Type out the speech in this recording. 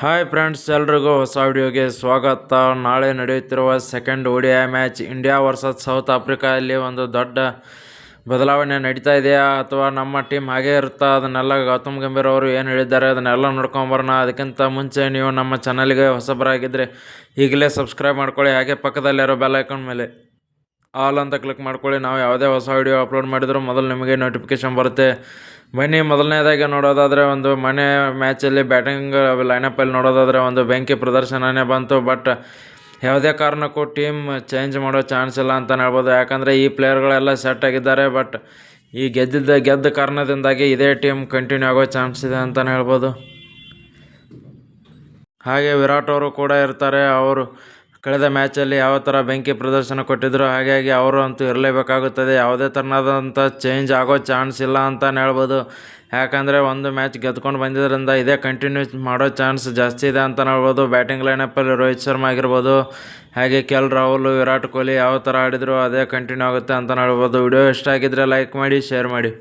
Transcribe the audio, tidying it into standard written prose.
Hi friends, ಎಲ್ರಿಗೂ ಹೊಸ ವಿಡಿಯೋಗೆ ಸ್ವಾಗತ. ನಾಳೆ ನಡೆಯುತ್ತಿರುವ second ODI match India versus south Africa ಇಲ್ಲಿ ಒಂದು ದೊಡ್ಡ ಬದಲಾವಣೆ ನಡೀತಾ ಇದೆಯಾ ಅಥವಾ ನಮ್ಮ ಟೀಮ್ ಹಾಗೇ ಇರುತ್ತಾ, ಅದನ್ನೆಲ್ಲ ಗೌತಮ್ ಗಂಭೀರ್ ಅವರು ಏನು ಹೇಳಿದ್ದಾರೆ ಅದನ್ನೆಲ್ಲ ನೋಡ್ಕೊಂಬರೋಣ. ಅದಕ್ಕಿಂತ ಮುಂಚೆ ನೀವು ನಮ್ಮ ಚಾನಲ್ಗೆ ಹೊಸಬರಾಗಿದ್ದರೆ ಈಗಲೇ ಸಬ್ಸ್ಕ್ರೈಬ್ ಮಾಡ್ಕೊಳ್ಳಿ, ಹಾಗೆ ಪಕ್ಕದಲ್ಲಿರೋ ಬೆಲ್ ಐಕಾನ್ ಮೇಲೆ ಆಲ್ ಅಂತ ಕ್ಲಿಕ್ ಮಾಡ್ಕೊಳ್ಳಿ. ನಾವು ಯಾವುದೇ ಹೊಸ ವಿಡಿಯೋ ಅಪ್ಲೋಡ್ ಮಾಡಿದರೂ ಮೊದಲು ನಿಮಗೆ ನೋಟಿಫಿಕೇಶನ್ ಬರುತ್ತೆ. ಬನ್ನಿ, ಮೊದಲನೇದಾಗಿ ನೋಡೋದಾದರೆ ಒಂದು ಮನೆ ಮ್ಯಾಚಲ್ಲಿ ಬ್ಯಾಟಿಂಗ್ ಲೈನಪ್ಪಲ್ಲಿ ನೋಡೋದಾದರೆ ಒಂದು ಬೆಂಕಿ ಪ್ರದರ್ಶನನೇ ಬಂತು. ಬಟ್ ಯಾವುದೇ ಕಾರಣಕ್ಕೂ ಟೀಮ್ ಚೇಂಜ್ ಮಾಡೋ ಚಾನ್ಸ್ ಇಲ್ಲ ಅಂತಲೇ ಹೇಳ್ಬೋದು. ಯಾಕಂದರೆ ಈ ಪ್ಲೇಯರ್ಗಳೆಲ್ಲ ಸೆಟ್ ಆಗಿದ್ದಾರೆ. ಬಟ್ ಈ ಗೆದ್ದ ಕಾರಣದಿಂದಾಗಿ ಇದೇ ಟೀಮ್ ಕಂಟಿನ್ಯೂ ಆಗೋ ಚಾನ್ಸ್ ಇದೆ ಅಂತಲೇ ಹೇಳ್ಬೋದು. ಹಾಗೆ ವಿರಾಟ್ ಅವರು ಕೂಡ ಇರ್ತಾರೆ. ಅವರು ಕಳೆದ ಮ್ಯಾಚಲ್ಲಿ ಯಾವ ಥರ ಬೆಂಕಿ ಪ್ರದರ್ಶನ ಕೊಟ್ಟಿದ್ರು, ಹಾಗಾಗಿ ಅವರು ಅಂತೂ ಇರಲೇಬೇಕಾಗುತ್ತದೆ. ಯಾವುದೇ ಥರನಾದಂಥ ಚೇಂಜ್ ಆಗೋ ಚಾನ್ಸ್ ಇಲ್ಲ ಅಂತಲೇ ಹೇಳ್ಬೋದು. ಯಾಕಂದರೆ ಒಂದು ಮ್ಯಾಚ್ ಗೆದ್ಕೊಂಡು ಬಂದಿದ್ದರಿಂದ ಇದೇ ಕಂಟಿನ್ಯೂ ಮಾಡೋ ಚಾನ್ಸ್ ಜಾಸ್ತಿ ಇದೆ ಅಂತಲೇ ಹೇಳ್ಬೋದು. ಬ್ಯಾಟಿಂಗ್ ಲೈನಪ್ಪಲ್ಲಿ ರೋಹಿತ್ ಶರ್ಮಾ ಆಗಿರ್ಬೋದು, ಹಾಗೆ KL ರಾಹುಲ್, ವಿರಾಟ್ ಕೊಹ್ಲಿ ಯಾವ ಥರ ಆಡಿದ್ರು ಅದೇ ಕಂಟಿನ್ಯೂ ಆಗುತ್ತೆ ಅಂತಲೇ ಹೇಳ್ಬೋದು. ವಿಡಿಯೋ ಇಷ್ಟ ಆಗಿದ್ದರೆ ಲೈಕ್ ಮಾಡಿ, ಶೇರ್ ಮಾಡಿ.